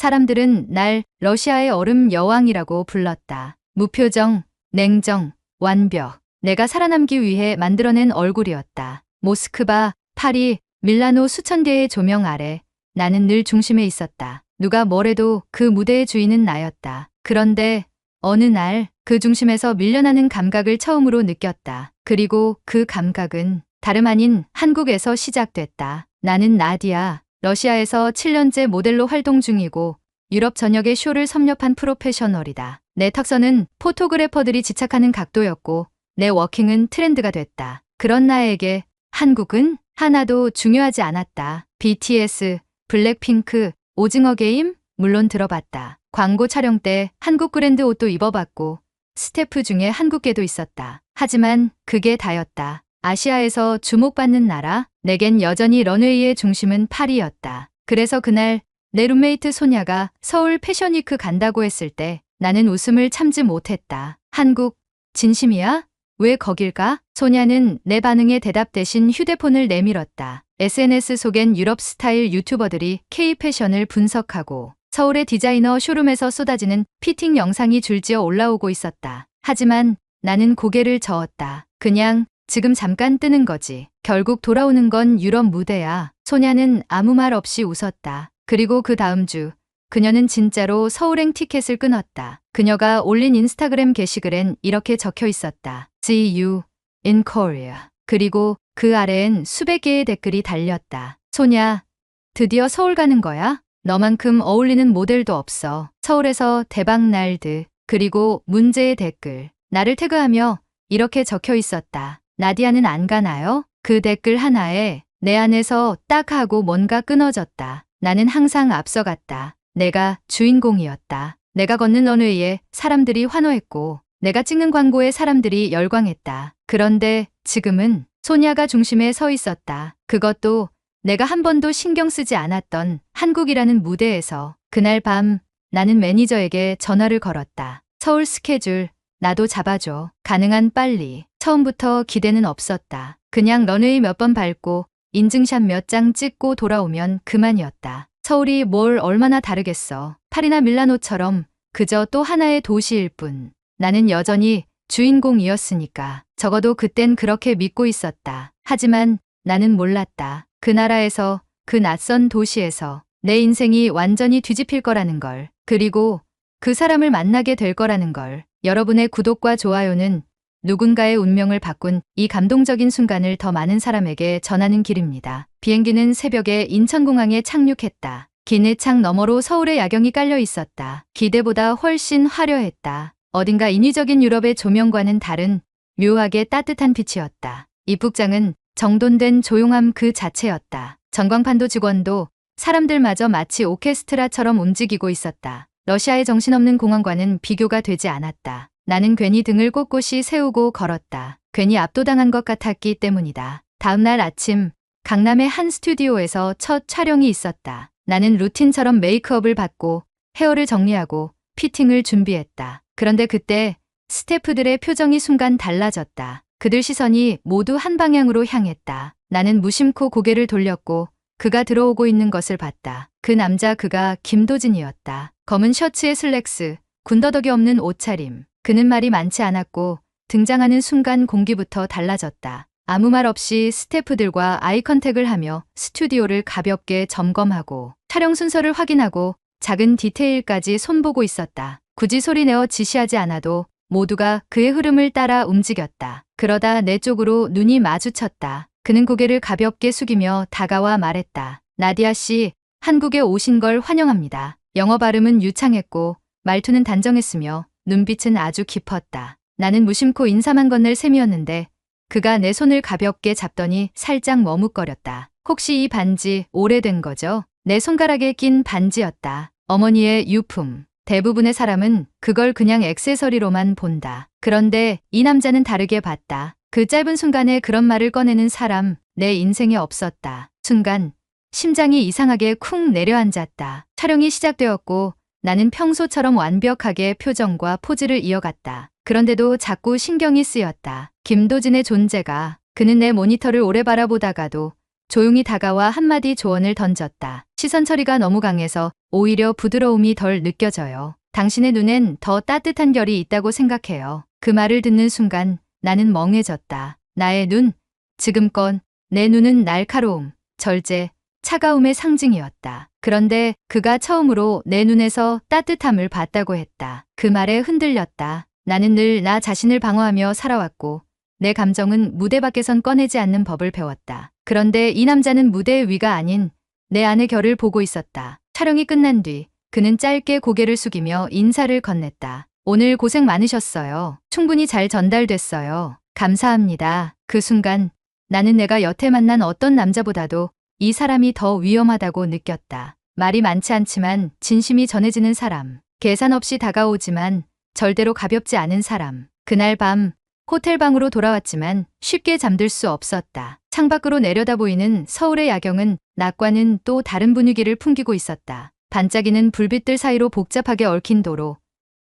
사람들은 날 러시아의 얼음 여왕이라고 불렀다. 무표정, 냉정, 완벽. 내가 살아남기 위해 만들어낸 얼굴이었다. 모스크바, 파리, 밀라노 수천 개의 조명 아래 나는 늘 중심에 있었다. 누가 뭐래도 그 무대의 주인은 나였다. 그런데 어느 날 그 중심에서 밀려나는 감각을 처음으로 느꼈다. 그리고 그 감각은 다름 아닌 한국에서 시작됐다. 나는 나디아, 러시아에서 7년째 모델로 활동 중이고 유럽 전역의 쇼를 섭렵한 프로페셔널이다. 내 턱선은 포토그래퍼들이 지착하는 각도였고 내 워킹은 트렌드가 됐다. 그런 나에게 한국은 하나도 중요하지 않았다. BTS, 블랙핑크, 오징어 게임? 물론 들어봤다. 광고 촬영 때 한국 브랜드 옷도 입어봤고 스태프 중에 한국계도 있었다. 하지만 그게 다였다. 아시아에서 주목받는 나라? 내겐 여전히 런웨이의 중심은 파리였다. 그래서 그날 내 룸메이트 소냐가 서울 패션위크 간다고 했을 때 나는 웃음을 참지 못했다. 한국, 진심이야? 왜 거길까? 소냐는 내 반응에 대답 대신 휴대폰을 내밀었다. SNS 속엔 유럽 스타일 유튜버들이 K-패션을 분석하고 서울의 디자이너 쇼룸에서 쏟아지는 피팅 영상이 줄지어 올라오고 있었다. 하지만 나는 고개를 저었다. 그냥 지금 잠깐 뜨는 거지. 결국 돌아오는 건 유럽 무대야. 소냐는 아무 말 없이 웃었다. 그리고 그 다음 주 그녀는 진짜로 서울행 티켓을 끊었다. 그녀가 올린 인스타그램 게시글엔 이렇게 적혀 있었다. See you in Korea. 그리고 그 아래엔 수백 개의 댓글이 달렸다. 소냐, 드디어 서울 가는 거야? 너만큼 어울리는 모델도 없어. 서울에서 대박 날드. 그리고 문제의 댓글. 나를 태그하며 이렇게 적혀 있었다. 나디아는 안 가나요? 그 댓글 하나에 내 안에서 딱 하고 뭔가 끊어졌다. 나는 항상 앞서갔다. 내가 주인공이었다. 내가 걷는 런웨이에 사람들이 환호했고 내가 찍는 광고에 사람들이 열광했다. 그런데 지금은 소냐가 중심에 서 있었다. 그것도 내가 한 번도 신경 쓰지 않았던 한국이라는 무대에서. 그날 밤 나는 매니저에게 전화를 걸었다. 서울 스케줄 나도 잡아줘. 가능한 빨리. 처음부터 기대는 없었다. 그냥 런웨이 몇 번 밟고 인증샷 몇 장 찍고 돌아오면 그만이었다. 서울이 뭘 얼마나 다르겠어. 파리나 밀라노처럼 그저 또 하나의 도시일 뿐. 나는 여전히 주인공이었으니까. 적어도 그땐 그렇게 믿고 있었다. 하지만 나는 몰랐다. 그 나라에서, 그 낯선 도시에서 내 인생이 완전히 뒤집힐 거라는 걸. 그리고 그 사람을 만나게 될 거라는 걸. 여러분의 구독과 좋아요는 누군가의 운명을 바꾼 이 감동적인 순간을 더 많은 사람에게 전하는 길입니다. 비행기는 새벽에 인천공항에 착륙했다. 기내창 너머로 서울의 야경이 깔려 있었다. 기대보다 훨씬 화려했다. 어딘가 인위적인 유럽의 조명과는 다른 묘하게 따뜻한 빛이었다. 입국장은 정돈된 조용함 그 자체였다. 전광판도 직원도 사람들마저 마치 오케스트라처럼 움직이고 있었다. 러시아의 정신없는 공항과는 비교가 되지 않았다. 나는 괜히 등을 꼿꼿이 세우고 걸었다. 괜히 압도당한 것 같았기 때문이다. 다음 날 아침 강남의 한 스튜디오에서 첫 촬영이 있었다. 나는 루틴처럼 메이크업을 받고 헤어를 정리하고 피팅을 준비했다. 그런데 그때 스태프들의 표정이 순간 달라졌다. 그들 시선이 모두 한 방향으로 향했다. 나는 무심코 고개를 돌렸고 그가 들어오고 있는 것을 봤다. 그 남자 그가 김도진이었다. 검은 셔츠에 슬랙스, 군더더기 없는 옷차림. 그는 말이 많지 않았고 등장하는 순간 공기부터 달라졌다. 아무 말 없이 스태프들과 아이 컨택을 하며 스튜디오를 가볍게 점검하고 촬영 순서를 확인하고 작은 디테일까지 손보고 있었다. 굳이 소리내어 지시하지 않아도 모두가 그의 흐름을 따라 움직였다. 그러다 내 쪽으로 눈이 마주쳤다. 그는 고개를 가볍게 숙이며 다가와 말했다. 나디아 씨, 한국에 오신 걸 환영합니다. 영어 발음은 유창했고 말투는 단정했으며 눈빛은 아주 깊었다. 나는 무심코 인사만 건넬 셈이었는데 그가 내 손을 가볍게 잡더니 살짝 머뭇거렸다. 혹시 이 반지 오래된 거죠? 내 손가락에 낀 반지였다. 어머니의 유품. 대부분의 사람은 그걸 그냥 액세서리로만 본다. 그런데 이 남자는 다르게 봤다. 그 짧은 순간에 그런 말을 꺼내는 사람, 내 인생에 없었다. 순간 심장이 이상하게 쿵 내려앉았다. 촬영이 시작되었고 나는 평소처럼 완벽하게 표정과 포즈를 이어갔다. 그런데도 자꾸 신경이 쓰였다. 김도진의 존재가. 그는 내 모니터를 오래 바라보다가도 조용히 다가와 한마디 조언을 던졌다. 시선 처리가 너무 강해서 오히려 부드러움이 덜 느껴져요. 당신의 눈엔 더 따뜻한 결이 있다고 생각해요. 그 말을 듣는 순간 나는 멍해졌다. 나의 눈, 지금껏 내 눈은 날카로움, 절제, 차가움의 상징이었다. 그런데 그가 처음으로 내 눈에서 따뜻함을 봤다고 했다. 그 말에 흔들렸다. 나는 늘 나 자신을 방어하며 살아왔고 내 감정은 무대 밖에선 꺼내지 않는 법을 배웠다. 그런데 이 남자는 무대 위가 아닌 내 안의 결을 보고 있었다. 촬영이 끝난 뒤 그는 짧게 고개를 숙이며 인사를 건넸다. 오늘 고생 많으셨어요. 충분히 잘 전달됐어요. 감사합니다. 그 순간 나는 내가 여태 만난 어떤 남자보다도 이 사람이 더 위험하다고 느꼈다. 말이 많지 않지만 진심이 전해지는 사람. 계산 없이 다가오지만 절대로 가볍지 않은 사람. 그날 밤 호텔 방으로 돌아왔지만 쉽게 잠들 수 없었다. 창밖으로 내려다 보이는 서울의 야경은 낮과는 또 다른 분위기를 풍기고 있었다. 반짝이는 불빛들 사이로 복잡하게 얽힌 도로,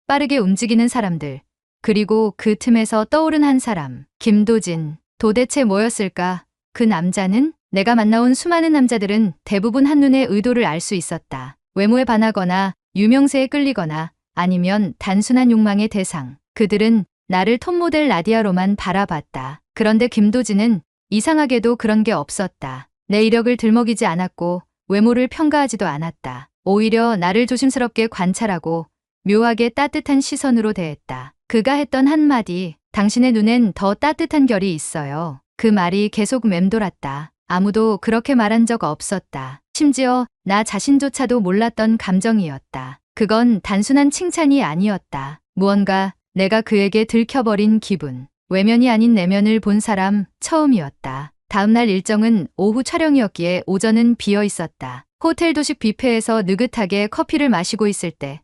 빠르게 움직이는 사람들, 그리고 그 틈에서 떠오른 한 사람, 김도진. 도대체 뭐였을까? 그 남자는? 내가 만나온 수많은 남자들은 대부분 한눈에 의도를 알 수 있었다. 외모에 반하거나 유명세에 끌리거나 아니면 단순한 욕망의 대상. 그들은 나를 톱모델 나디아로만 바라봤다. 그런데 김도진은 이상하게도 그런 게 없었다. 내 이력을 들먹이지 않았고 외모를 평가하지도 않았다. 오히려 나를 조심스럽게 관찰하고 묘하게 따뜻한 시선으로 대했다. 그가 했던 한마디, 당신의 눈엔 더 따뜻한 결이 있어요. 그 말이 계속 맴돌았다. 아무도 그렇게 말한 적 없었다. 심지어 나 자신조차도 몰랐던 감정이었다. 그건 단순한 칭찬이 아니었다. 무언가 내가 그에게 들켜버린 기분. 외면이 아닌 내면을 본 사람 처음이었다. 다음날 일정은 오후 촬영이었기에 오전은 비어 있었다. 호텔 도식 뷔페에서 느긋하게 커피를 마시고 있을 때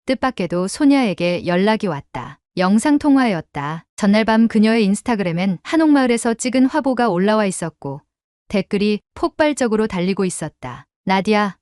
뜻밖에도 소냐에게 연락이 왔다. 영상통화였다. 전날 밤 그녀의 인스타그램엔 한옥마을에서 찍은 화보가 올라와 있었고 댓글이 폭발적으로 달리고 있었다. 나디아,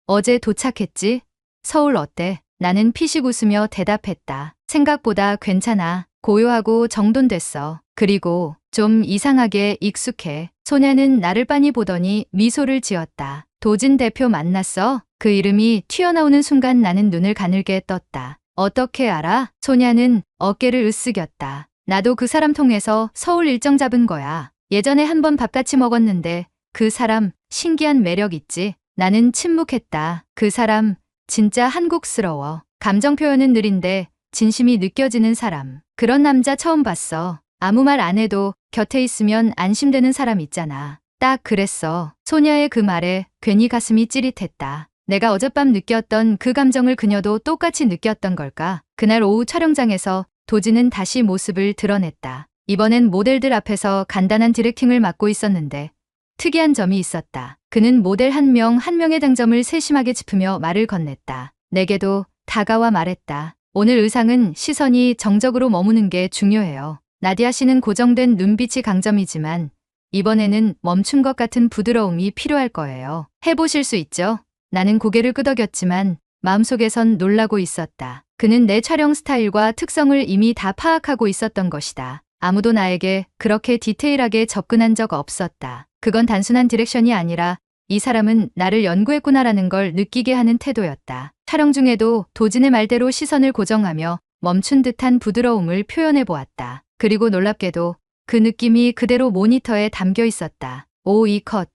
어제 도착했지? 서울 어때? 나는 피식 웃으며 대답했다. 생각보다 괜찮아. 고요하고 정돈됐어. 그리고 좀 이상하게 익숙해. 소냐는 나를 빤히 보더니 미소를 지었다. 도진 대표 만났어? 그 이름이 튀어나오는 순간 나는 눈을 가늘게 떴다. 어떻게 알아? 소냐는 어깨를 으쓱였다. 나도 그 사람 통해서 서울 일정 잡은 거야. 예전에 한번 밥 같이 먹었는데 그 사람 신기한 매력 있지? 나는 침묵했다. 그 사람 진짜 한국스러워. 감정 표현은 느린데 진심이 느껴지는 사람. 그런 남자 처음 봤어. 아무 말 안 해도 곁에 있으면 안심되는 사람 있잖아. 딱 그랬어. 소녀의 그 말에 괜히 가슴이 찌릿했다. 내가 어젯밤 느꼈던 그 감정을 그녀도 똑같이 느꼈던 걸까? 그날 오후 촬영장에서 도진은 다시 모습을 드러냈다. 이번엔 모델들 앞에서 간단한 디렉팅을 맡고 있었는데 특이한 점이 있었다. 그는 모델 한 명 한 명의 장점을 세심하게 짚으며 말을 건넸다. 내게도 다가와 말했다. 오늘 의상은 시선이 정적으로 머무는 게 중요해요. 나디아 씨는 고정된 눈빛이 강점이지만 이번에는 멈춘 것 같은 부드러움이 필요할 거예요. 해보실 수 있죠? 나는 고개를 끄덕였지만 마음속에선 놀라고 있었다. 그는 내 촬영 스타일과 특성을 이미 다 파악하고 있었던 것이다. 아무도 나에게 그렇게 디테일하게 접근한 적 없었다. 그건 단순한 디렉션이 아니라 이 사람은 나를 연구했구나라는 걸 느끼게 하는 태도였다. 촬영 중에도 도진의 말대로 시선을 고정하며 멈춘 듯한 부드러움을 표현해 보았다. 그리고 놀랍게도 그 느낌이 그대로 모니터에 담겨 있었다. 오, 이 컷.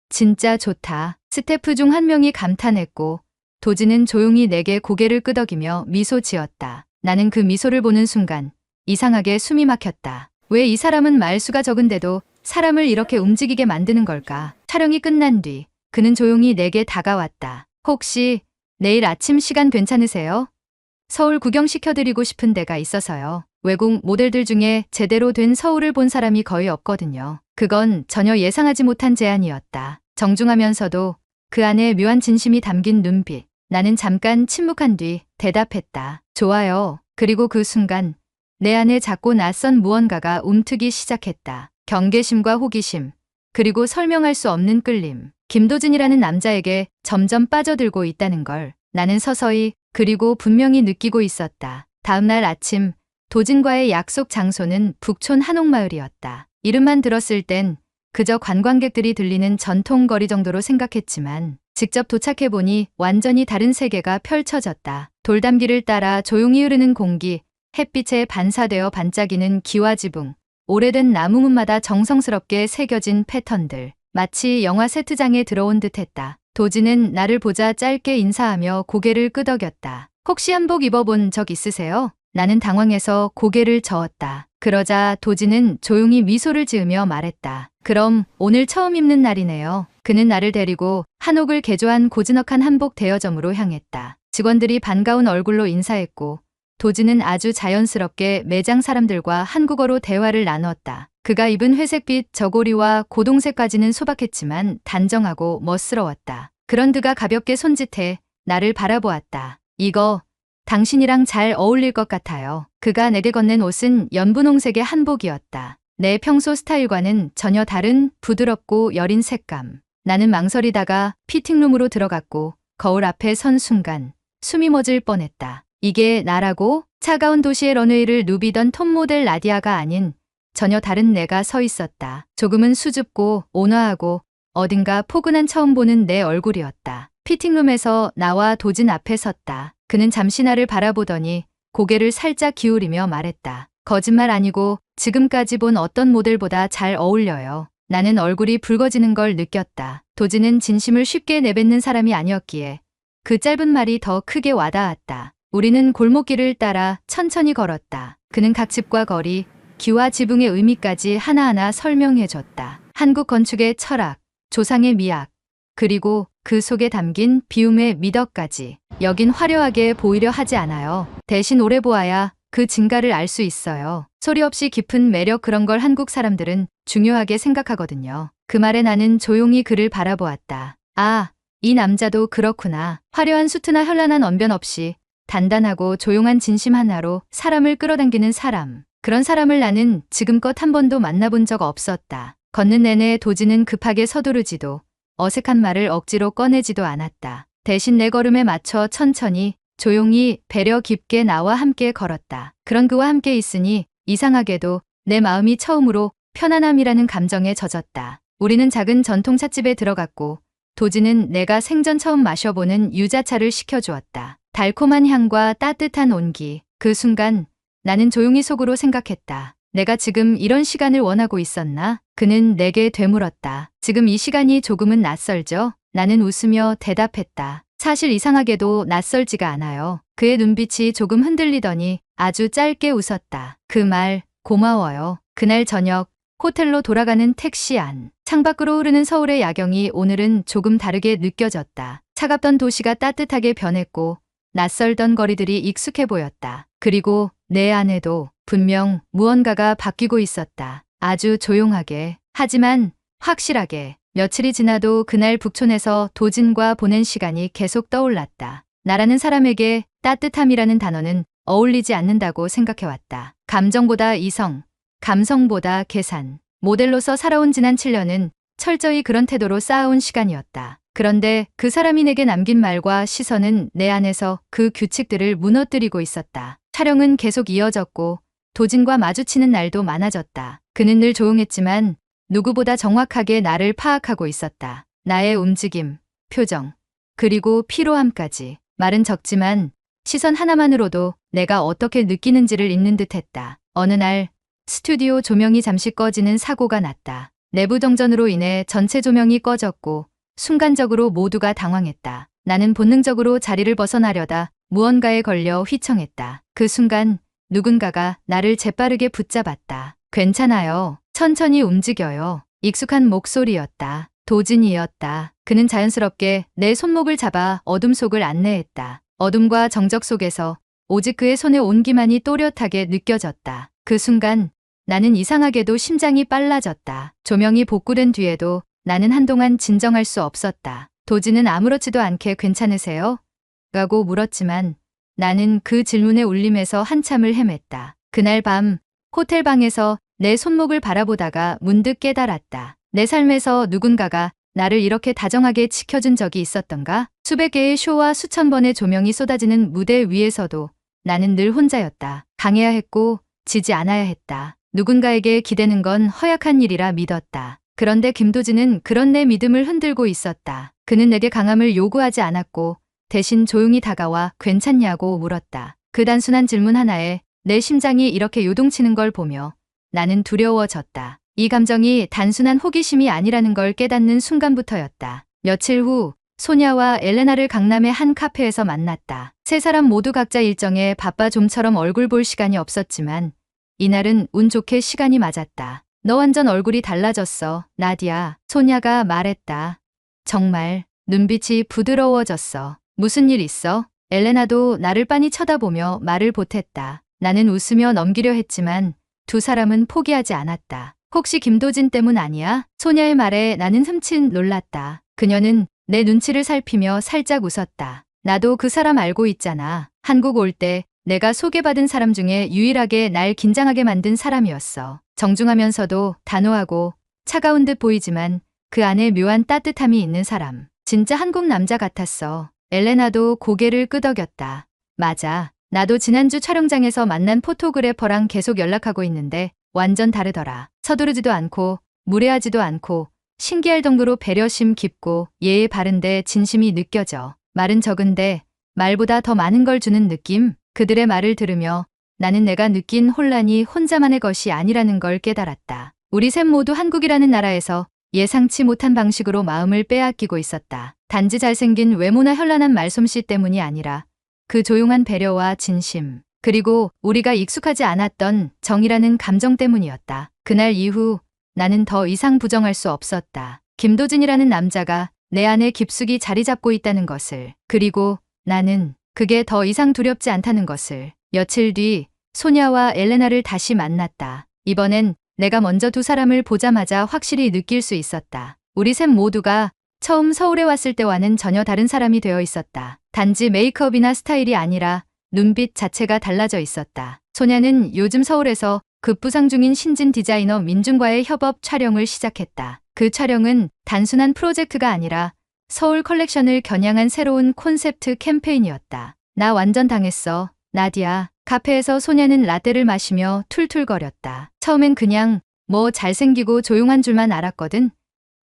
진짜 좋다. 스태프 중 한 명이 감탄했고 도진은 조용히 내게 고개를 끄덕이며 미소 지었다. 나는 그 미소를 보는 순간 이상하게 숨이 막혔다. 왜 이 사람은 말수가 적은데도 사람을 이렇게 움직이게 만드는 걸까? 촬영이 끝난 뒤 그는 조용히 내게 다가왔다. 혹시 내일 아침 시간 괜찮으세요? 서울 구경시켜드리고 싶은 데가 있어서요. 외국 모델들 중에 제대로 된 서울을 본 사람이 거의 없거든요. 그건 전혀 예상하지 못한 제안이었다. 정중하면서도 그 안에 묘한 진심이 담긴 눈빛. 나는 잠깐 침묵한 뒤 대답했다. 좋아요. 그리고 그 순간 내 안에 작고 낯선 무언가가 움트기 시작했다. 경계심과 호기심, 그리고 설명할 수 없는 끌림. 김도진이라는 남자에게 점점 빠져들고 있다는 걸 나는 서서히 그리고 분명히 느끼고 있었다. 다음날 아침 도진과의 약속 장소는 북촌 한옥마을이었다. 이름만 들었을 땐 그저 관광객들이 들리는 전통 거리 정도로 생각했지만 직접 도착해보니 완전히 다른 세계가 펼쳐졌다. 돌담길을 따라 조용히 흐르는 공기, 햇빛에 반사되어 반짝이는 기와 지붕, 오래된 나무문마다 정성스럽게 새겨진 패턴들, 마치 영화 세트장에 들어온 듯했다. 도지는 나를 보자 짧게 인사하며 고개를 끄덕였다. 혹시 한복 입어본 적 있으세요? 나는 당황해서 고개를 저었다. 그러자 도지는 조용히 미소를 지으며 말했다. 그럼 오늘 처음 입는 날이네요. 그는 나를 데리고 한옥을 개조한 고즈넉한 한복 대여점으로 향했다. 직원들이 반가운 얼굴로 인사했고 도지는 아주 자연스럽게 매장 사람들과 한국어로 대화를 나누었다. 그가 입은 회색빛 저고리와 고동색 바지는 소박했지만 단정하고 멋스러웠다. 그런 그가 가볍게 손짓해 나를 바라보았다. 이거 당신이랑 잘 어울릴 것 같아요. 그가 내게 건넨 옷은 연분홍색의 한복이었다. 내 평소 스타일과는 전혀 다른 부드럽고 여린 색감. 나는 망설이다가 피팅룸으로 들어갔고 거울 앞에 선 순간 숨이 멎을 뻔했다. 이게 나라고? 차가운 도시의 런웨이를 누비던 톱모델 나디아가 아닌 전혀 다른 내가 서 있었다. 조금은 수줍고 온화하고 어딘가 포근한 처음 보는 내 얼굴이었다. 피팅룸에서 나와 도진 앞에 섰다. 그는 잠시 나를 바라보더니 고개를 살짝 기울이며 말했다. 거짓말 아니고 지금까지 본 어떤 모델보다 잘 어울려요. 나는 얼굴이 붉어지는 걸 느꼈다. 도진은 진심을 쉽게 내뱉는 사람이 아니었기에 그 짧은 말이 더 크게 와닿았다. 우리는 골목길을 따라 천천히 걸었다. 그는 각 집과 거리, 기와 지붕의 의미까지 하나하나 설명해줬다. 한국 건축의 철학, 조상의 미학, 그리고 그 속에 담긴 비움의 미덕까지. 여긴 화려하게 보이려 하지 않아요. 대신 오래 보아야 그 진가를 알 수 있어요. 소리 없이 깊은 매력, 그런 걸 한국 사람들은 중요하게 생각하거든요. 그 말에 나는 조용히 그를 바라보았다. 아, 이 남자도 그렇구나. 화려한 수트나 현란한 언변 없이 단단하고 조용한 진심 하나로 사람을 끌어당기는 사람. 그런 사람을 나는 지금껏 한 번도 만나본 적 없었다. 걷는 내내 도지는 급하게 서두르지도 어색한 말을 억지로 꺼내지도 않았다. 대신 내 걸음에 맞춰 천천히 조용히 배려 깊게 나와 함께 걸었다. 그런 그와 함께 있으니 이상하게도 내 마음이 처음으로 편안함이라는 감정에 젖었다. 우리는 작은 전통 찻집에 들어갔고 도지는 내가 생전 처음 마셔보는 유자차를 시켜주었다. 달콤한 향과 따뜻한 온기. 그 순간 나는 조용히 속으로 생각했다. 내가 지금 이런 시간을 원하고 있었나? 그는 내게 되물었다. 지금 이 시간이 조금은 낯설죠? 나는 웃으며 대답했다. 사실 이상하게도 낯설지가 않아요. 그의 눈빛이 조금 흔들리더니 아주 짧게 웃었다. 그 말 고마워요. 그날 저녁 호텔로 돌아가는 택시 안. 창밖으로 흐르는 서울의 야경이 오늘은 조금 다르게 느껴졌다. 차갑던 도시가 따뜻하게 변했고 낯설던 거리들이 익숙해 보였다. 그리고 내 안에도 분명 무언가가 바뀌고 있었다. 아주 조용하게, 하지만 확실하게. 며칠이 지나도 그날 북촌에서 도진과 보낸 시간이 계속 떠올랐다. 나라는 사람에게 따뜻함이라는 단어는 어울리지 않는다고 생각해왔다. 감정보다 이성, 감성보다 계산. 모델로서 살아온 지난 7년은 철저히 그런 태도로 쌓아온 시간이었다. 그런데 그 사람이 내게 남긴 말과 시선은 내 안에서 그 규칙들을 무너뜨리고 있었다. 촬영은 계속 이어졌고 도진과 마주치는 날도 많아졌다. 그는 늘 조용했지만 누구보다 정확하게 나를 파악하고 있었다. 나의 움직임, 표정, 그리고 피로함까지. 말은 적지만 시선 하나만으로도 내가 어떻게 느끼는지를 읽는 듯했다. 어느 날 스튜디오 조명이 잠시 꺼지는 사고가 났다. 내부 정전으로 인해 전체 조명이 꺼졌고 순간적으로 모두가 당황했다. 나는 본능적으로 자리를 벗어나려다 무언가에 걸려 휘청했다. 그 순간 누군가가 나를 재빠르게 붙잡았다. 괜찮아요. 천천히 움직여요. 익숙한 목소리였다. 도진이었다. 그는 자연스럽게 내 손목을 잡아 어둠 속을 안내했다. 어둠과 정적 속에서 오직 그의 손의 온기만이 또렷하게 느껴졌다. 그 순간 나는 이상하게도 심장이 빨라졌다. 조명이 복구된 뒤에도 나는 한동안 진정할 수 없었다. 도진은 아무렇지도 않게 괜찮으세요? 라고 물었지만 나는 그 질문의 울림에서 한참을 헤맸다. 그날 밤 호텔 방에서 내 손목을 바라보다가 문득 깨달았다. 내 삶에서 누군가가 나를 이렇게 다정하게 지켜준 적이 있었던가? 수백 개의 쇼와 수천 번의 조명이 쏟아지는 무대 위에서도 나는 늘 혼자였다. 강해야 했고 지지 않아야 했다. 누군가에게 기대는 건 허약한 일이라 믿었다. 그런데 김도진은 그런 내 믿음을 흔들고 있었다. 그는 내게 강함을 요구하지 않았고 대신 조용히 다가와 괜찮냐고 물었다. 그 단순한 질문 하나에 내 심장이 이렇게 요동치는 걸 보며 나는 두려워졌다. 이 감정이 단순한 호기심이 아니라는 걸 깨닫는 순간부터였다. 며칠 후 소냐와 엘레나를 강남의 한 카페에서 만났다. 세 사람 모두 각자 일정에 바빠 좀처럼 얼굴 볼 시간이 없었지만 이날은 운 좋게 시간이 맞았다. 너 완전 얼굴이 달라졌어, 나디아. 소냐가 말했다. 정말 눈빛이 부드러워졌어. 무슨 일 있어? 엘레나도 나를 빤히 쳐다보며 말을 보탰다. 나는 웃으며 넘기려 했지만 두 사람은 포기하지 않았다. 혹시 김도진 때문 아니야? 소냐의 말에 나는 흠칫 놀랐다. 그녀는 내 눈치를 살피며 살짝 웃었다. 나도 그 사람 알고 있잖아. 한국 올 때 내가 소개받은 사람 중에 유일하게 날 긴장하게 만든 사람이었어. 정중하면서도 단호하고 차가운 듯 보이지만 그 안에 묘한 따뜻함이 있는 사람. 진짜 한국 남자 같았어. 엘레나도 고개를 끄덕였다. 맞아. 나도 지난주 촬영장에서 만난 포토그래퍼랑 계속 연락하고 있는데 완전 다르더라. 서두르지도 않고 무례하지도 않고 신기할 정도로 배려심 깊고 예의 바른데 진심이 느껴져. 말은 적은데 말보다 더 많은 걸 주는 느낌? 그들의 말을 들으며 나는 내가 느낀 혼란이 혼자만의 것이 아니라는 걸 깨달았다. 우리 셋 모두 한국이라는 나라에서 예상치 못한 방식으로 마음을 빼앗기고 있었다. 단지 잘생긴 외모나 현란한 말솜씨 때문이 아니라 그 조용한 배려와 진심, 그리고 우리가 익숙하지 않았던 정이라는 감정 때문이었다. 그날 이후 나는 더 이상 부정할 수 없었다. 김도진이라는 남자가 내 안에 깊숙이 자리 잡고 있다는 것을, 그리고 나는 그게 더 이상 두렵지 않다는 것을. 며칠 뒤 소냐와 엘레나를 다시 만났다. 이번엔 내가 먼저 두 사람을 보자마자 확실히 느낄 수 있었다. 우리 셋 모두가 처음 서울에 왔을 때와는 전혀 다른 사람이 되어 있었다. 단지 메이크업이나 스타일이 아니라 눈빛 자체가 달라져 있었다. 소냐는 요즘 서울에서 급부상 중인 신진 디자이너 민중과의 협업 촬영을 시작했다. 그 촬영은 단순한 프로젝트가 아니라 서울 컬렉션을 겨냥한 새로운 콘셉트 캠페인이었다. 나 완전 당했어, 나디아. 카페에서 소냐는 라떼를 마시며 툴툴거렸다. 처음엔 그냥 뭐 잘생기고 조용한 줄만 알았거든.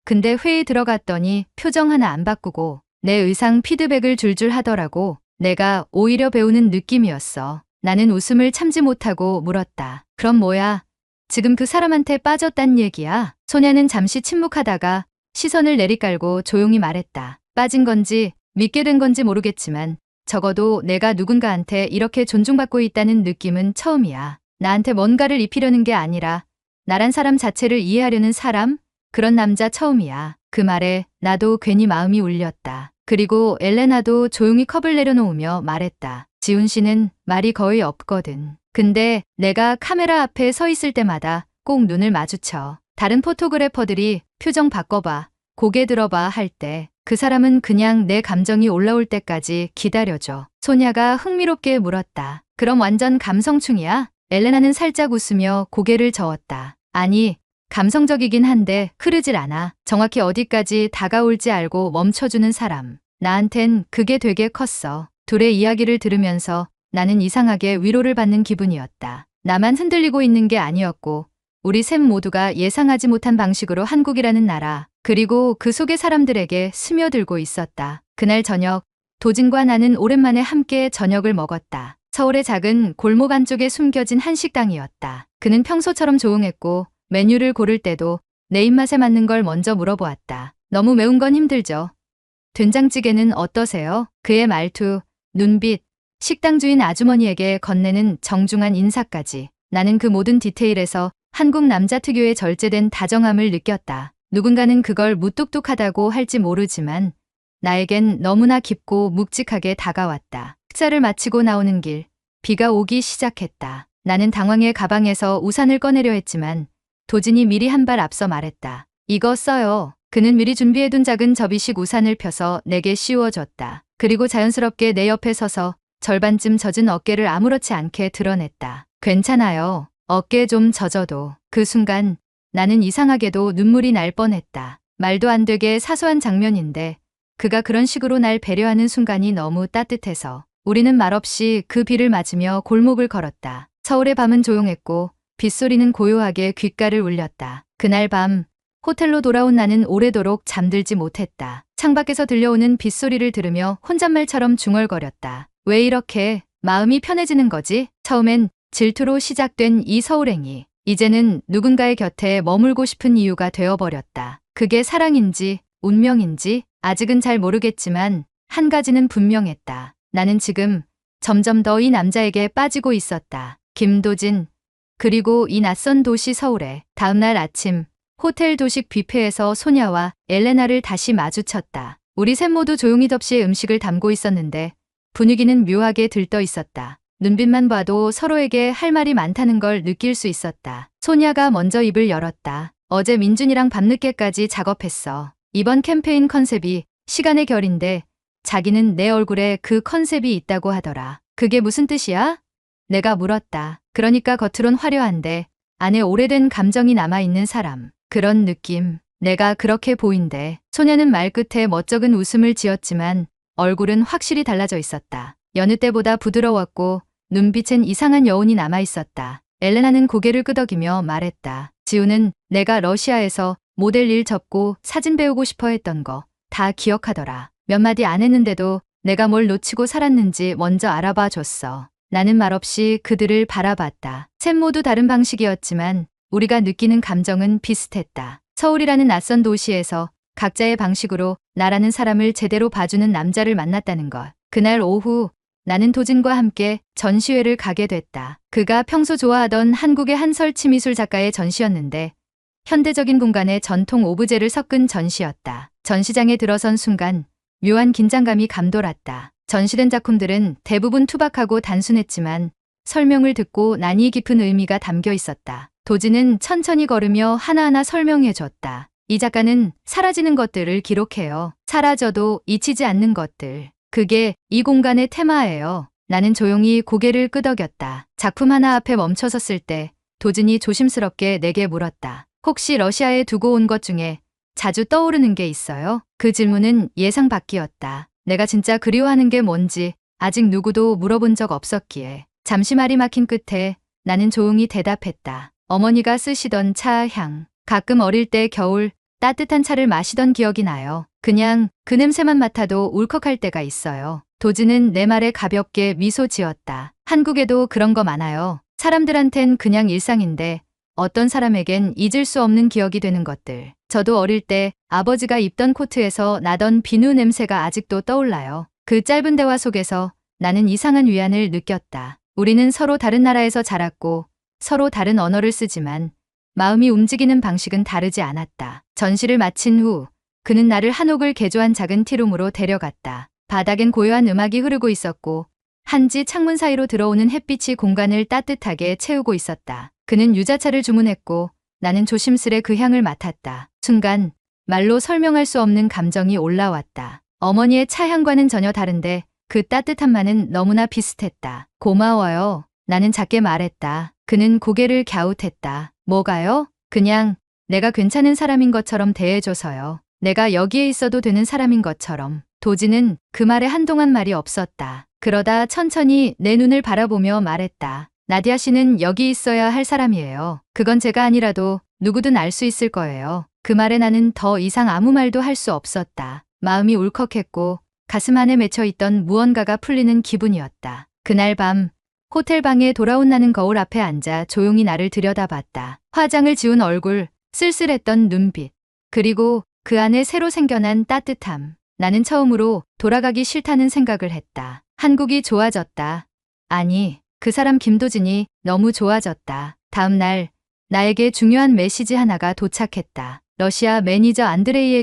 근데 회의 들어갔더니 표정 하나 안 바꾸고 내 의상 피드백을 줄줄 하더라고. 내가 오히려 배우는 느낌이었어. 나는 웃음을 참지 못하고 물었다. 그럼 뭐야? 지금 그 사람한테 빠졌단 얘기야? 소냐는 잠시 침묵하다가 시선을 내리깔고 조용히 말했다. 빠진 건지 믿게 된 건지 모르겠지만 적어도 내가 누군가한테 이렇게 존중받고 있다는 느낌은 처음이야. 나한테 뭔가를 입히려는 게 아니라 나란 사람 자체를 이해하려는 사람? 그런 남자 처음이야. 그 말에 나도 괜히 마음이 울렸다. 그리고 엘레나도 조용히 컵을 내려놓으며 말했다. 지훈 씨는 말이 거의 없거든. 근데 내가 카메라 앞에 서 있을 때마다 꼭 눈을 마주쳐. 다른 포토그래퍼들이 표정 바꿔봐, 고개 들어봐 할 때 그 사람은 그냥 내 감정이 올라올 때까지 기다려줘. 소냐가 흥미롭게 물었다. 그럼 완전 감성충이야? 엘레나는 살짝 웃으며 고개를 저었다. 아니, 감성적이긴 한데 흐르질 않아. 정확히 어디까지 다가올지 알고 멈춰주는 사람. 나한텐 그게 되게 컸어. 둘의 이야기를 들으면서 나는 이상하게 위로를 받는 기분이었다. 나만 흔들리고 있는 게 아니었고 우리 셋 모두가 예상하지 못한 방식으로 한국이라는 나라, 그리고 그 속의 사람들에게 스며들고 있었다. 그날 저녁, 도진과 나는 오랜만에 함께 저녁을 먹었다. 서울의 작은 골목 안쪽에 숨겨진 한식당이었다. 그는 평소처럼 조용했고 메뉴를 고를 때도 내 입맛에 맞는 걸 먼저 물어보았다. 너무 매운 건 힘들죠? 된장찌개는 어떠세요? 그의 말투, 눈빛, 식당 주인 아주머니에게 건네는 정중한 인사까지. 나는 그 모든 디테일에서 한국 남자 특유의 절제된 다정함을 느꼈다. 누군가는 그걸 무뚝뚝하다고 할지 모르지만 나에겐 너무나 깊고 묵직하게 다가왔다. 식사를 마치고 나오는 길, 비가 오기 시작했다. 나는 당황해 가방에서 우산을 꺼내려 했지만 도진이 미리 한 발 앞서 말했다. 이거 써요. 그는 미리 준비해둔 작은 접이식 우산을 펴서 내게 씌워줬다. 그리고 자연스럽게 내 옆에 서서 절반쯤 젖은 어깨를 아무렇지 않게 드러냈다. 괜찮아요. 어깨 좀 젖어도. 그 순간 나는 이상하게도 눈물이 날 뻔했다. 말도 안 되게 사소한 장면인데 그가 그런 식으로 날 배려하는 순간이 너무 따뜻해서 우리는 말없이 그 비를 맞으며 골목을 걸었다. 서울의 밤은 조용했고 빗소리는 고요하게 귓가를 울렸다. 그날 밤 호텔로 돌아온 나는 오래도록 잠들지 못했다. 창밖에서 들려오는 빗소리를 들으며 혼잣말처럼 중얼거렸다. 왜 이렇게 마음이 편해지는 거지? 처음엔 질투로 시작된 이 서울행이 이제는 누군가의 곁에 머물고 싶은 이유가 되어버렸다. 그게 사랑인지 운명인지 아직은 잘 모르겠지만 한 가지는 분명했다. 나는 지금 점점 더 이 남자에게 빠지고 있었다. 김도진. 그리고 이 낯선 도시 서울에 다음날 아침 호텔 도식 뷔페에서 소냐와 엘레나를 다시 마주쳤다. 우리 셋 모두 조용히 접시에 음식을 담고 있었는데 분위기는 묘하게 들떠 있었다. 눈빛만 봐도 서로에게 할 말이 많다는 걸 느낄 수 있었다. 소냐가 먼저 입을 열었다. 어제 민준이랑 밤늦게까지 작업했어. 이번 캠페인 컨셉이 시간의 결인데 자기는 내 얼굴에 그 컨셉이 있다고 하더라. 그게 무슨 뜻이야? 내가 물었다. 그러니까 겉으론 화려한데 안에 오래된 감정이 남아있는 사람. 그런 느낌. 내가 그렇게 보인대. 소녀는 말끝에 멋쩍은 웃음을 지었지만 얼굴은 확실히 달라져 있었다. 여느 때보다 부드러웠고 눈빛엔 이상한 여운이 남아있었다. 엘레나는 고개를 끄덕이며 말했다. 지우는 내가 러시아에서 모델 일 접고 사진 배우고 싶어 했던 거 다 기억하더라. 몇 마디 안 했는데도 내가 뭘 놓치고 살았는지 먼저 알아봐 줬어. 나는 말없이 그들을 바라봤다. 셋 모두 다른 방식이었지만 우리가 느끼는 감정은 비슷했다. 서울이라는 낯선 도시에서 각자의 방식으로 나라는 사람을 제대로 봐주는 남자를 만났다는 것. 그날 오후 나는 도진과 함께 전시회를 가게 됐다. 그가 평소 좋아하던 한국의 한 설치미술 작가의 전시였는데 현대적인 공간에 전통 오브제를 섞은 전시였다. 전시장에 들어선 순간 묘한 긴장감이 감돌았다. 전시된 작품들은 대부분 투박하고 단순했지만 설명을 듣고 난이 깊은 의미가 담겨 있었다. 도진은 천천히 걸으며 하나하나 설명해줬다. 이 작가는 사라지는 것들을 기록해요. 사라져도 잊히지 않는 것들. 그게 이 공간의 테마예요. 나는 조용히 고개를 끄덕였다. 작품 하나 앞에 멈춰섰을 때 도진이 조심스럽게 내게 물었다. 혹시 러시아에 두고 온 것 중에 자주 떠오르는 게 있어요? 그 질문은 예상 밖이었다. 내가 진짜 그리워하는 게 뭔지 아직 누구도 물어본 적 없었기에. 잠시 말이 막힌 끝에 나는 조용히 대답했다. 어머니가 쓰시던 차 향. 가끔 어릴 때 겨울 따뜻한 차를 마시던 기억이 나요. 그냥 그 냄새만 맡아도 울컥할 때가 있어요. 도진은 내 말에 가볍게 미소 지었다. 한국에도 그런 거 많아요. 사람들한텐 그냥 일상인데 어떤 사람에겐 잊을 수 없는 기억이 되는 것들. 저도 어릴 때 아버지가 입던 코트에서 나던 비누 냄새가 아직도 떠올라요. 그 짧은 대화 속에서 나는 이상한 위안을 느꼈다. 우리는 서로 다른 나라에서 자랐고 서로 다른 언어를 쓰지만 마음이 움직이는 방식은 다르지 않았다. 전시를 마친 후 그는 나를 한옥을 개조한 작은 티룸으로 데려갔다. 바닥엔 고요한 음악이 흐르고 있었고 한지 창문 사이로 들어오는 햇빛이 공간을 따뜻하게 채우고 있었다. 그는 유자차를 주문했고 나는 조심스레 그 향을 맡았다. 순간 말로 설명할 수 없는 감정이 올라왔다. 어머니의 차향과는 전혀 다른데 그 따뜻함만은 너무나 비슷했다. 고마워요. 나는 작게 말했다. 그는 고개를 갸웃했다. 뭐가요? 그냥 내가 괜찮은 사람인 것처럼 대해줘서요. 내가 여기에 있어도 되는 사람인 것처럼. 도진은 그 말에 한동안 말이 없었다. 그러다 천천히 내 눈을 바라보며 말했다. 나디아 씨는 여기 있어야 할 사람이에요. 그건 제가 아니라도 누구든 알 수 있을 거예요. 그 말에 나는 더 이상 아무 말도 할 수 없었다. 마음이 울컥했고 가슴 안에 맺혀있던 무언가가 풀리는 기분이었다. 그날 밤 호텔 방에 돌아온 나는 거울 앞에 앉아 조용히 나를 들여다봤다. 화장을 지운 얼굴, 쓸쓸했던 눈빛, 그리고 그 안에 새로 생겨난 따뜻함. 나는 처음으로 돌아가기 싫다는 생각을 했다. 한국이 좋아졌다. 아니, 그 사람 김도진이 너무 좋아졌다. 다음 날 나에게 중요한 메시지 하나가 도착했다. 러시아 매니저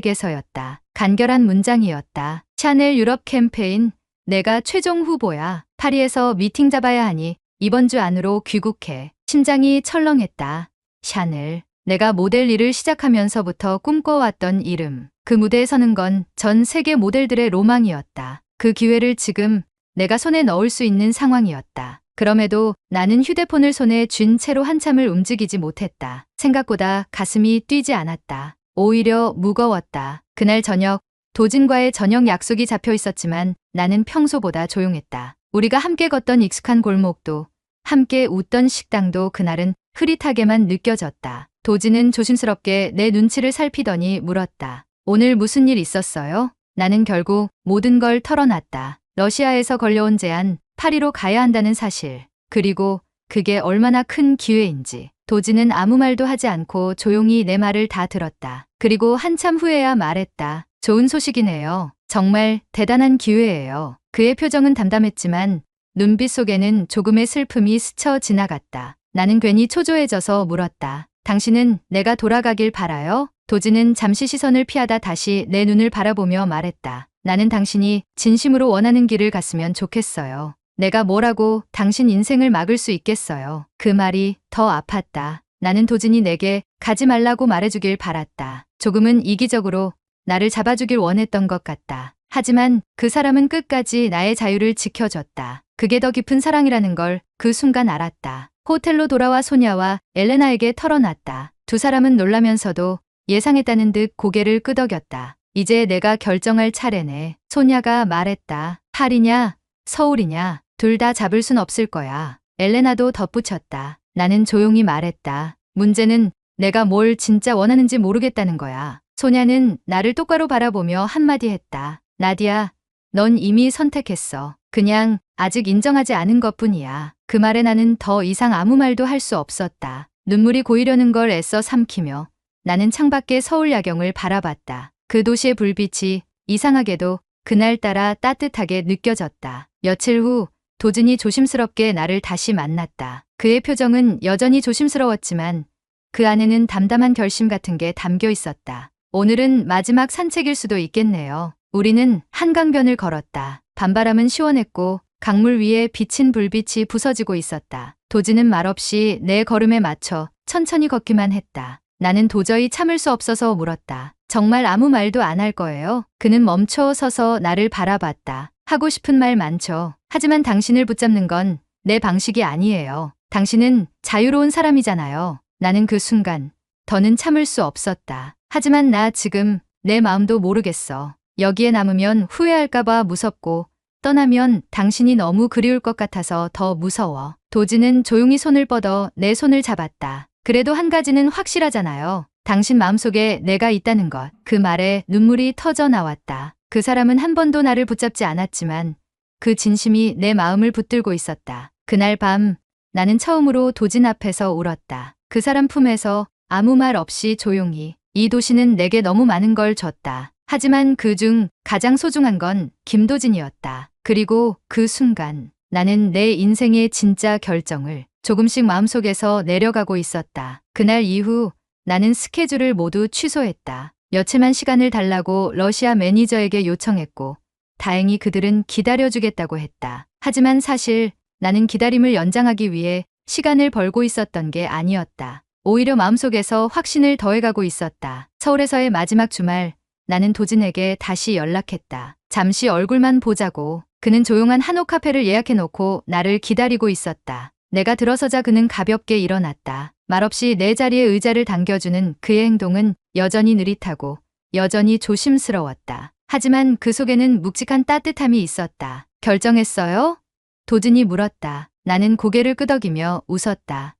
안드레이에게서였다. 간결한 문장이었다. 샤넬 유럽 캠페인, 내가 최종 후보야. 파리에서 미팅 잡아야 하니 이번 주 안으로 귀국해. 심장이 철렁했다. 샤넬. 내가 모델 일을 시작하면서부터 꿈꿔왔던 이름. 그 무대에 서는 건 전 세계 모델들의 로망이었다. 그 기회를 지금 내가 손에 넣을 수 있는 상황이었다. 그럼에도 나는 휴대폰을 손에 쥔 채로 한참을 움직이지 못했다. 생각보다 가슴이 뛰지 않았다. 오히려 무거웠다. 그날 저녁 도진과의 저녁 약속이 잡혀 있었지만 나는 평소보다 조용했다. 우리가 함께 걷던 익숙한 골목도 함께 웃던 식당도 그날은 흐릿하게만 느껴졌다. 도진은 조심스럽게 내 눈치를 살피더니 물었다. 오늘 무슨 일 있었어요? 나는 결국 모든 걸 털어놨다. 러시아에서 걸려온 제안, 파리로 가야 한다는 사실, 그리고 그게 얼마나 큰 기회인지. 도진은 아무 말도 하지 않고 조용히 내 말을 다 들었다. 그리고 한참 후에야 말했다. 좋은 소식이네요. 정말 대단한 기회예요. 그의 표정은 담담했지만 눈빛 속에는 조금의 슬픔이 스쳐 지나갔다. 나는 괜히 초조해져서 물었다. 당신은 내가 돌아가길 바라요? 도진은 잠시 시선을 피하다 다시 내 눈을 바라보며 말했다. 나는 당신이 진심으로 원하는 길을 갔으면 좋겠어요. 내가 뭐라고 당신 인생을 막을 수 있겠어요. 그 말이 더 아팠다. 나는 도진이 내게 가지 말라고 말해주길 바랐다. 조금은 이기적으로 나를 잡아주길 원했던 것 같다. 하지만 그 사람은 끝까지 나의 자유를 지켜줬다. 그게 더 깊은 사랑이라는 걸 그 순간 알았다. 호텔로 돌아와 소냐와 엘레나에게 털어놨다. 두 사람은 놀라면서도 예상했다는 듯 고개를 끄덕였다. 이제 내가 결정할 차례네. 소냐가 말했다. 파리냐, 서울이냐, 둘 다 잡을 순 없을 거야. 엘레나도 덧붙였다. 나는 조용히 말했다. 문제는 내가 뭘 진짜 원하는지 모르겠다는 거야. 소냐는 나를 똑바로 바라보며 한마디 했다. 나디야, 넌 이미 선택했어. 그냥 아직 인정하지 않은 것뿐이야. 그 말에 나는 더 이상 아무 말도 할 수 없었다. 눈물이 고이려는 걸 애써 삼키며 나는 창밖의 서울 야경을 바라봤다. 그 도시의 불빛이 이상하게도 그날따라 따뜻하게 느껴졌다. 며칠 후 도진이 조심스럽게 나를 다시 만났다. 그의 표정은 여전히 조심스러웠지만 그 안에는 담담한 결심 같은 게 담겨 있었다. 오늘은 마지막 산책일 수도 있겠네요. 우리는 한강변을 걸었다. 밤바람은 시원했고 강물 위에 비친 불빛이 부서지고 있었다. 도진은 말없이 내 걸음에 맞춰 천천히 걷기만 했다. 나는 도저히 참을 수 없어서 물었다. 정말 아무 말도 안 할 거예요? 그는 멈춰 서서 나를 바라봤다. 하고 싶은 말 많죠. 하지만 당신을 붙잡는 건 내 방식이 아니에요. 당신은 자유로운 사람이잖아요. 나는 그 순간 더는 참을 수 없었다. 하지만 나 지금 내 마음도 모르겠어. 여기에 남으면 후회할까봐 무섭고 떠나면 당신이 너무 그리울 것 같아서 더 무서워. 도진은 조용히 손을 뻗어 내 손을 잡았다. 그래도 한 가지는 확실하잖아요. 당신 마음속에 내가 있다는 것. 그 말에 눈물이 터져 나왔다. 그 사람은 한 번도 나를 붙잡지 않았지만 그 진심이 내 마음을 붙들고 있었다. 그날 밤 나는 처음으로 도진 앞에서 울었다. 그 사람 품에서 아무 말 없이 조용히. 이 도시는 내게 너무 많은 걸 줬다. 하지만 그중 가장 소중한 건 김도진이었다. 그리고 그 순간 나는 내 인생의 진짜 결정을 조금씩 마음속에서 내려가고 있었다. 그날 이후 나는 스케줄을 모두 취소했다. 며칠만 시간을 달라고 러시아 매니저에게 요청했고 다행히 그들은 기다려주겠다고 했다. 하지만 사실 나는 기다림을 연장하기 위해 시간을 벌고 있었던 게 아니었다. 오히려 마음속에서 확신을 더해가고 있었다. 서울에서의 마지막 주말 나는 도진에게 다시 연락했다. 잠시 얼굴만 보자고. 그는 조용한 한옥 카페를 예약해놓고 나를 기다리고 있었다. 내가 들어서자 그는 가볍게 일어났다. 말없이 내 자리에 의자를 당겨주는 그의 행동은 여전히 느릿하고 여전히 조심스러웠다. 하지만 그 속에는 묵직한 따뜻함이 있었다. 결정했어요? 도진이 물었다. 나는 고개를 끄덕이며 웃었다.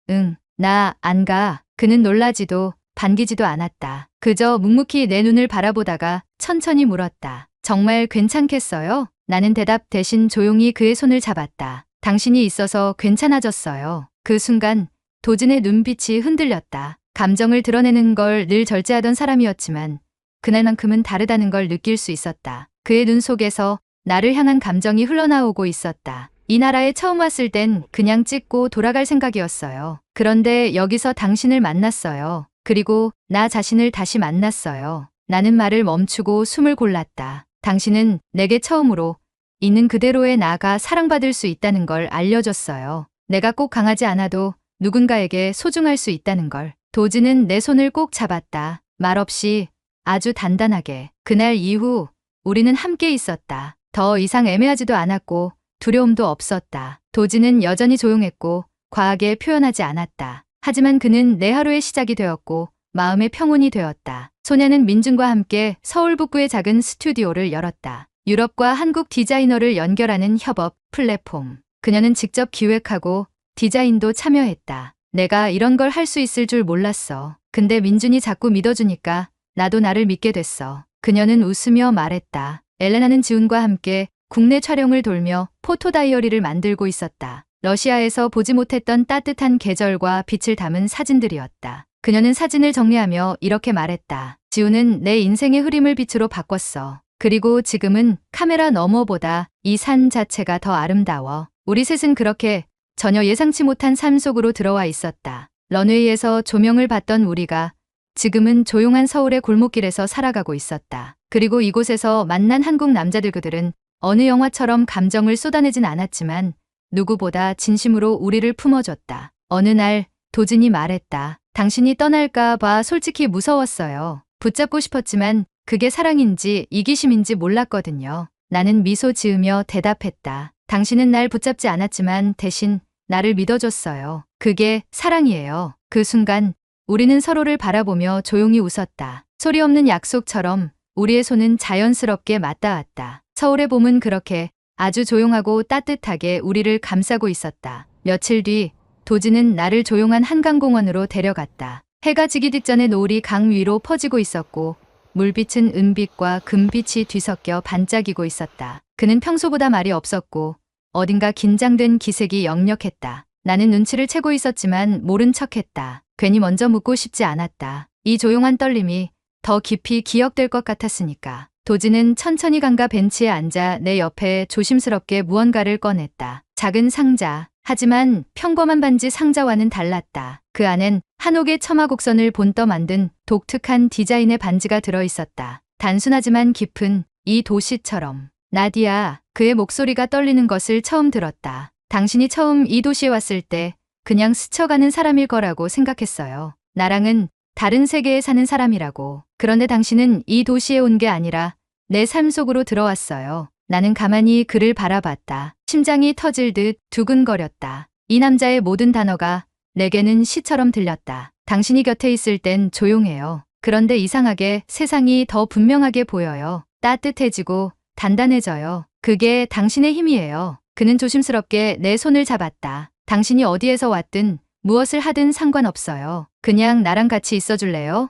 응, 나 안 가. 그는 놀라지도 반기지도 않았다. 그저 묵묵히 내 눈을 바라보다가 천천히 물었다. 정말 괜찮겠어요? 나는 대답 대신 조용히 그의 손을 잡았다. 당신이 있어서 괜찮아졌어요. 그 순간 도진의 눈빛이 흔들렸다. 감정을 드러내는 걸 늘 절제하던 사람이었지만 그날만큼은 다르다는 걸 느낄 수 있었다. 그의 눈 속에서 나를 향한 감정이 흘러나오고 있었다. 이 나라에 처음 왔을 땐 그냥 찍고 돌아갈 생각이었어요. 그런데 여기서 당신을 만났어요. 그리고 나 자신을 다시 만났어요. 나는 말을 멈추고 숨을 골랐다. 당신은 내게 처음으로 있는 그대로의 나가 사랑받을 수 있다는 걸 알려줬어요. 내가 꼭 강하지 않아도 누군가에게 소중할 수 있다는 걸. 도진은 내 손을 꼭 잡았다. 말없이 아주 단단하게. 그날 이후 우리는 함께 있었다. 더 이상 애매하지도 않았고 두려움도 없었다. 도진은 여전히 조용했고 과하게 표현하지 않았다. 하지만 그는 내 하루의 시작이 되었고 마음의 평온이 되었다. 소녀는 민준과 함께 서울 북구의 작은 스튜디오를 열었다. 유럽과 한국 디자이너를 연결하는 협업 플랫폼. 그녀는 직접 기획하고 디자인도 참여했다. 내가 이런 걸 할 수 있을 줄 몰랐어. 근데 민준이 자꾸 믿어주니까 나도 나를 믿게 됐어. 그녀는 웃으며 말했다. 엘레나는 지훈과 함께 국내 촬영을 돌며 포토 다이어리를 만들고 있었다. 러시아에서 보지 못했던 따뜻한 계절과 빛을 담은 사진들이었다. 그녀는 사진을 정리하며 이렇게 말했다. 지훈은 내 인생의 흐림을 빛으로 바꿨어. 그리고 지금은 카메라 너머보다 이 산 자체가 더 아름다워. 우리 셋은 그렇게 전혀 예상치 못한 삶 속으로 들어와 있었다. 런웨이에서 조명을 받던 우리가 지금은 조용한 서울의 골목길에서 살아가고 있었다. 그리고 이곳에서 만난 한국 남자들, 그들은 어느 영화처럼 감정을 쏟아내진 않았지만 누구보다 진심으로 우리를 품어줬다. 어느 날 도진이 말했다. 당신이 떠날까 봐 솔직히 무서웠어요. 붙잡고 싶었지만 그게 사랑인지 이기심인지 몰랐거든요. 나는 미소 지으며 대답했다. 당신은 날 붙잡지 않았지만 대신 나를 믿어줬어요. 그게 사랑이에요. 그 순간 우리는 서로를 바라보며 조용히 웃었다. 소리 없는 약속처럼 우리의 손은 자연스럽게 맞닿았다. 서울의 봄은 그렇게 아주 조용하고 따뜻하게 우리를 감싸고 있었다. 며칠 뒤 도진은 나를 조용한 한강공원으로 데려갔다. 해가 지기 직전에 노을이 강 위로 퍼지고 있었고 물빛은 은빛과 금빛이 뒤섞여 반짝이고 있었다. 그는 평소보다 말이 없었고 어딘가 긴장된 기색이 역력했다. 나는 눈치를 채고 있었지만 모른 척했다. 괜히 먼저 묻고 싶지 않았다. 이 조용한 떨림이 더 깊이 기억될 것 같았으니까. 도진은 천천히 강가 벤치에 앉아 내 옆에 조심스럽게 무언가를 꺼냈다. 작은 상자. 하지만 평범한 반지 상자와는 달랐다. 그 안엔 한옥의 처마곡선을 본떠 만든 독특한 디자인의 반지가 들어있었다. 단순하지만 깊은 이 도시처럼. 나디아, 그의 목소리가 떨리는 것을 처음 들었다. 당신이 처음 이 도시에 왔을 때 그냥 스쳐가는 사람일 거라고 생각했어요. 나랑은 다른 세계에 사는 사람이라고. 그런데 당신은 이 도시에 온 게 아니라 내 삶 속으로 들어왔어요. 나는 가만히 그를 바라봤다. 심장이 터질 듯 두근거렸다. 이 남자의 모든 단어가 내게는 시처럼 들렸다. 당신이 곁에 있을 땐 조용해요. 그런데 이상하게 세상이 더 분명하게 보여요. 따뜻해지고 단단해져요. 그게 당신의 힘이에요. 그는 조심스럽게 내 손을 잡았다. 당신이 어디에서 왔든 무엇을 하든 상관없어요. 그냥 나랑 같이 있어줄래요?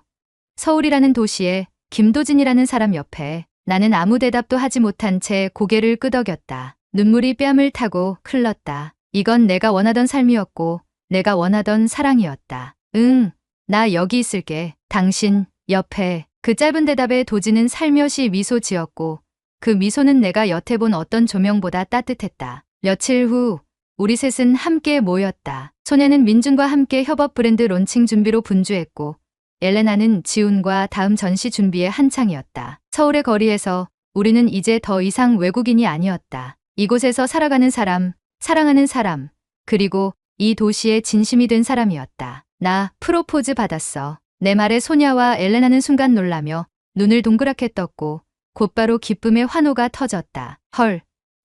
서울이라는 도시에 김도진이라는 사람 옆에. 나는 아무 대답도 하지 못한 채 고개를 끄덕였다. 눈물이 뺨을 타고 흘렀다. 이건 내가 원하던 삶이었고 내가 원하던 사랑이었다. 응, 나 여기 있을게. 당신 옆에. 그 짧은 대답에 도진은 살며시 미소 지었고 그 미소는 내가 여태 본 어떤 조명보다 따뜻했다. 며칠 후 우리 셋은 함께 모였다. 소녀는 민준과 함께 협업 브랜드 론칭 준비로 분주했고 엘레나는 지훈과 다음 전시 준비에 한창이었다. 서울의 거리에서 우리는 이제 더 이상 외국인이 아니었다. 이곳에서 살아가는 사람, 사랑하는 사람, 그리고 이 도시에 진심이 된 사람이었다. 나 프로포즈 받았어. 내 말에 소냐와 엘레나는 순간 놀라며 눈을 동그랗게 떴고 곧바로 기쁨의 환호가 터졌다. 헐,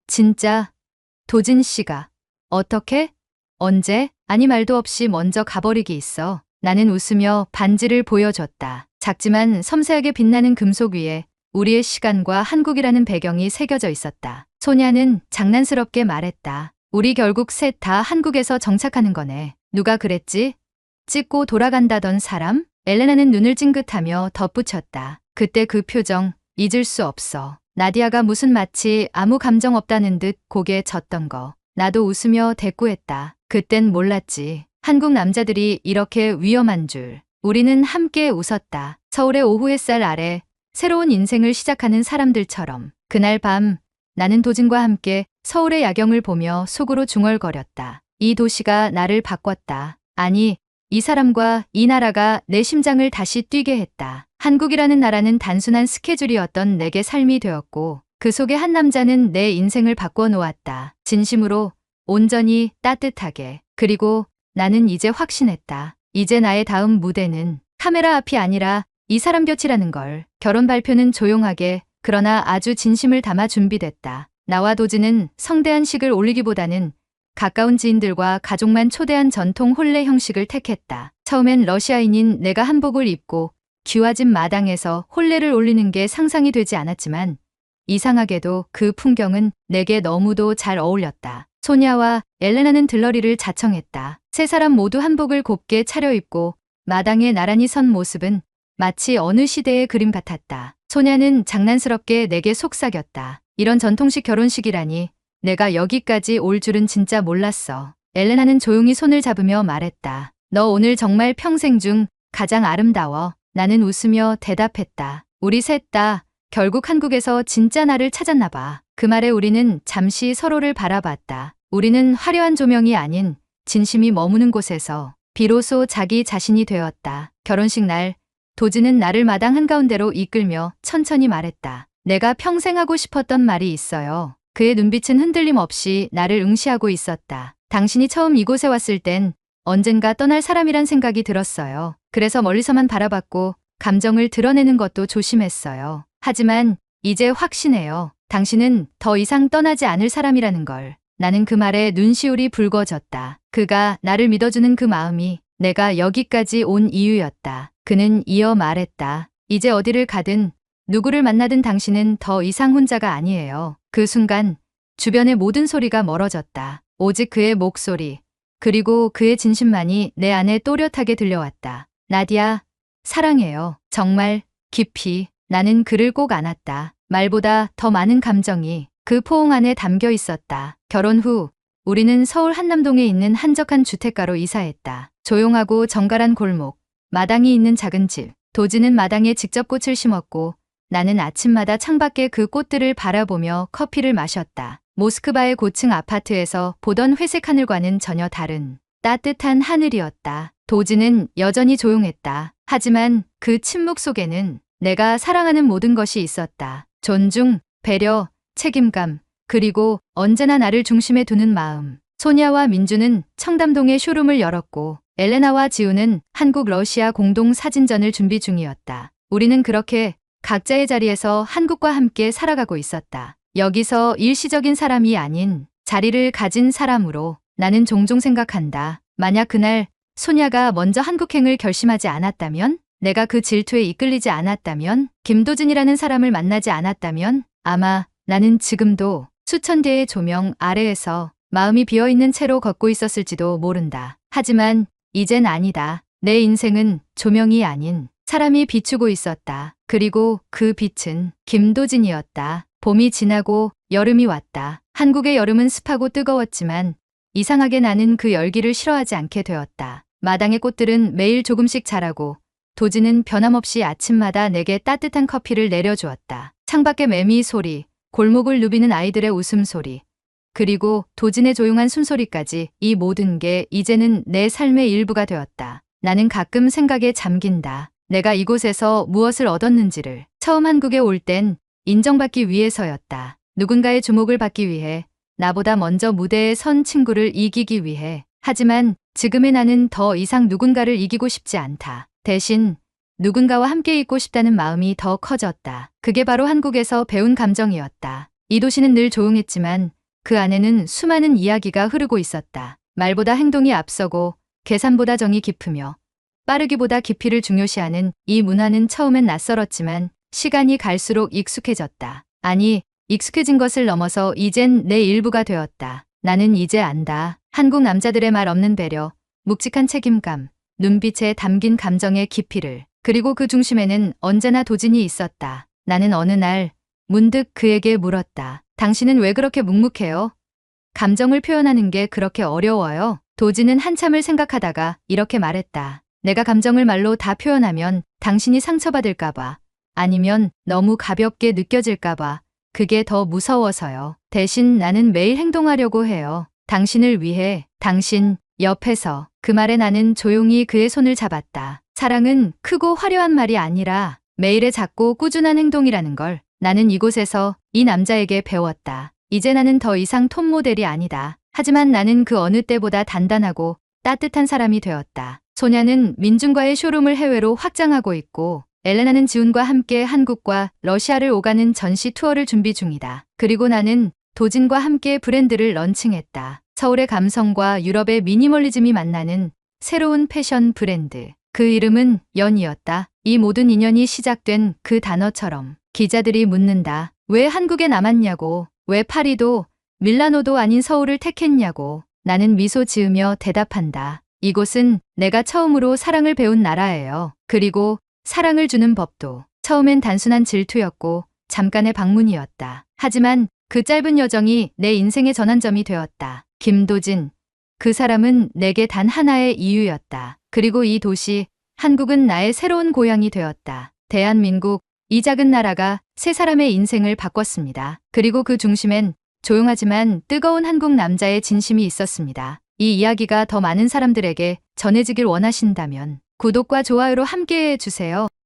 진짜? 도진 씨가. 어떻게? 언제? 아니 말도 없이 먼저 가버리기 있어. 나는 웃으며 반지를 보여줬다. 작지만 섬세하게 빛나는 금속 위에 우리의 시간과 한국이라는 배경이 새겨져 있었다. 소냐는 장난스럽게 말했다. 우리 결국 셋 다 한국에서 정착하는 거네. 누가 그랬지? 찍고 돌아간다던 사람? 엘레나는 눈을 찡긋하며 덧붙였다. 그때 그 표정 잊을 수 없어. 나디아가 무슨 마치 아무 감정 없다는 듯 고개 젓던 거. 나도 웃으며 대꾸했다. 그땐 몰랐지. 한국 남자들이 이렇게 위험한 줄. 우리는 함께 웃었다. 서울의 오후 햇살 아래 새로운 인생을 시작하는 사람들처럼. 그날 밤 나는 도진과 함께 서울의 야경을 보며 속으로 중얼거렸다. 이 도시가 나를 바꿨다. 아니, 이 사람과 이 나라가 내 심장을 다시 뛰게 했다. 한국이라는 나라는 단순한 스케줄이었던 내게 삶이 되었고 그 속에 한 남자는 내 인생을 바꿔 놓았다. 진심으로, 온전히, 따뜻하게. 그리고 나는 이제 확신했다. 이제 나의 다음 무대는 카메라 앞이 아니라 이 사람 곁이라는 걸. 결혼 발표는 조용하게 그러나 아주 진심을 담아 준비됐다. 나와 도진은 성대한 식을 올리기보다는 가까운 지인들과 가족만 초대한 전통 혼례 형식을 택했다. 처음엔 러시아인인 내가 한복을 입고 귀화진 마당에서 혼례를 올리는 게 상상이 되지 않았지만 이상하게도 그 풍경은 내게 너무도 잘 어울렸다. 소냐와 엘레나는 들러리를 자청했다. 세 사람 모두 한복을 곱게 차려입고 마당에 나란히 선 모습은 마치 어느 시대의 그림 같았다. 소냐는 장난스럽게 내게 속삭였다. 이런 전통식 결혼식이라니 내가 여기까지 올 줄은 진짜 몰랐어. 엘레나는 조용히 손을 잡으며 말했다. 너 오늘 정말 평생 중 가장 아름다워. 나는 웃으며 대답했다. 우리 셋 다 결국 한국에서 진짜 나를 찾았나 봐. 그 말에 우리는 잠시 서로를 바라봤다. 우리는 화려한 조명이 아닌 진심이 머무는 곳에서 비로소 자기 자신이 되었다. 결혼식 날 도지는 나를 마당 한가운데로 이끌며 천천히 말했다. 내가 평생 하고 싶었던 말이 있어요. 그의 눈빛은 흔들림 없이 나를 응시하고 있었다. 당신이 처음 이곳에 왔을 땐 언젠가 떠날 사람이란 생각이 들었어요. 그래서 멀리서만 바라봤고 감정을 드러내는 것도 조심했어요. 하지만 이제 확신해요. 당신은 더 이상 떠나지 않을 사람이라는 걸. 나는 그 말에 눈시울이 붉어졌다. 그가 나를 믿어주는 그 마음이 내가 여기까지 온 이유였다. 그는 이어 말했다. 이제 어디를 가든 누구를 만나든 당신은 더 이상 혼자가 아니에요. 그 순간 주변의 모든 소리가 멀어졌다. 오직 그의 목소리, 그리고 그의 진심만이 내 안에 또렷하게 들려왔다. 나디아, 사랑해요. 정말 깊이. 나는 그를 꼭 안았다. 말보다 더 많은 감정이 그 포옹 안에 담겨 있었다. 결혼 후 우리는 서울 한남동에 있는 한적한 주택가로 이사했다. 조용하고 정갈한 골목, 마당이 있는 작은 집. 도지는 마당에 직접 꽃을 심었고 나는 아침마다 창밖에 그 꽃들을 바라보며 커피를 마셨다. 모스크바의 고층 아파트에서 보던 회색 하늘과는 전혀 다른 따뜻한 하늘이었다. 도지는 여전히 조용했다. 하지만 그 침묵 속에는 내가 사랑하는 모든 것이 있었다. 존중, 배려, 책임감, 그리고 언제나 나를 중심에 두는 마음. 소냐와 민주는 청담동에 쇼룸을 열었고 엘레나와 지우는 한국 러시아 공동 사진전을 준비 중이었다. 우리는 그렇게 각자의 자리에서 한국과 함께 살아가고 있었다. 여기서 일시적인 사람이 아닌 자리를 가진 사람으로 나는 종종 생각한다. 만약 그날 소냐가 먼저 한국행을 결심하지 않았다면, 내가 그 질투에 이끌리지 않았다면, 김도진이라는 사람을 만나지 않았다면 아마 나는 지금도 수천 대의 조명 아래에서 마음이 비어있는 채로 걷고 있었을지도 모른다. 하지만 이젠 아니다. 내 인생은 조명이 아닌 사람이 비추고 있었다. 그리고 그 빛은 김도진이었다. 봄이 지나고 여름이 왔다. 한국의 여름은 습하고 뜨거웠지만 이상하게 나는 그 열기를 싫어하지 않게 되었다. 마당의 꽃들은 매일 조금씩 자라고 도지는 변함없이 아침마다 내게 따뜻한 커피를 내려주었다. 창밖의 매미 소리, 골목을 누비는 아이들의 웃음소리, 그리고 도진의 조용한 숨소리까지, 이 모든 게 이제는 내 삶의 일부가 되었다. 나는 가끔 생각에 잠긴다. 내가 이곳에서 무엇을 얻었는지를. 처음 한국에 올 땐 인정받기 위해서였다. 누군가의 주목을 받기 위해, 나보다 먼저 무대에 선 친구를 이기기 위해. 하지만 지금의 나는 더 이상 누군가를 이기고 싶지 않다. 대신 누군가와 함께 있고 싶다는 마음이 더 커졌다. 그게 바로 한국에서 배운 감정이었다. 이 도시는 늘 조용했지만 그 안에는 수많은 이야기가 흐르고 있었다. 말보다 행동이 앞서고 계산보다 정이 깊으며 빠르기보다 깊이를 중요시하는 이 문화는 처음엔 낯설었지만 시간이 갈수록 익숙해졌다. 아니, 익숙해진 것을 넘어서 이젠 내 일부가 되었다. 나는 이제 안다. 한국 남자들의 말 없는 배려, 묵직한 책임감, 눈빛에 담긴 감정의 깊이를. 그리고 그 중심에는 언제나 도진이 있었다. 나는 어느 날 문득 그에게 물었다. 당신은 왜 그렇게 묵묵해요? 감정을 표현하는 게 그렇게 어려워요? 도진은 한참을 생각하다가 이렇게 말했다. 내가 감정을 말로 다 표현하면 당신이 상처받을까봐, 아니면 너무 가볍게 느껴질까봐, 그게 더 무서워서요. 대신 나는 매일 행동하려고 해요. 당신을 위해, 당신 옆에서. 그 말에 나는 조용히 그의 손을 잡았다. 사랑은 크고 화려한 말이 아니라 매일의 작고 꾸준한 행동이라는 걸 나는 이곳에서 이 남자에게 배웠다. 이제 나는 더 이상 톱 모델이 아니다. 하지만 나는 그 어느 때보다 단단하고 따뜻한 사람이 되었다. 소냐는 민준과의 쇼룸을 해외로 확장하고 있고 엘레나는 지훈과 함께 한국과 러시아를 오가는 전시 투어를 준비 중이다. 그리고 나는 도진과 함께 브랜드를 런칭했다. 서울의 감성과 유럽의 미니멀리즘이 만나는 새로운 패션 브랜드. 그 이름은 연이었다. 이 모든 인연이 시작된 그 단어처럼 기자들이 묻는다. 왜 한국에 남았냐고, 왜 파리도 밀라노도 아닌 서울을 택했냐고. 나는 미소 지으며 대답한다. 이곳은 내가 처음으로 사랑을 배운 나라예요. 그리고 사랑을 주는 법도. 처음엔 단순한 질투였고 잠깐의 방문이었다. 하지만 그 짧은 여정이 내 인생의 전환점이 되었다. 김도진. 그 사람은 내게 단 하나의 이유였다. 그리고 이 도시, 한국은 나의 새로운 고향이 되었다. 대한민국, 이 작은 나라가 세 사람의 인생을 바꿨습니다. 그리고 그 중심엔 조용하지만 뜨거운 한국 남자의 진심이 있었습니다. 이 이야기가 더 많은 사람들에게 전해지길 원하신다면 구독과 좋아요로 함께해 주세요.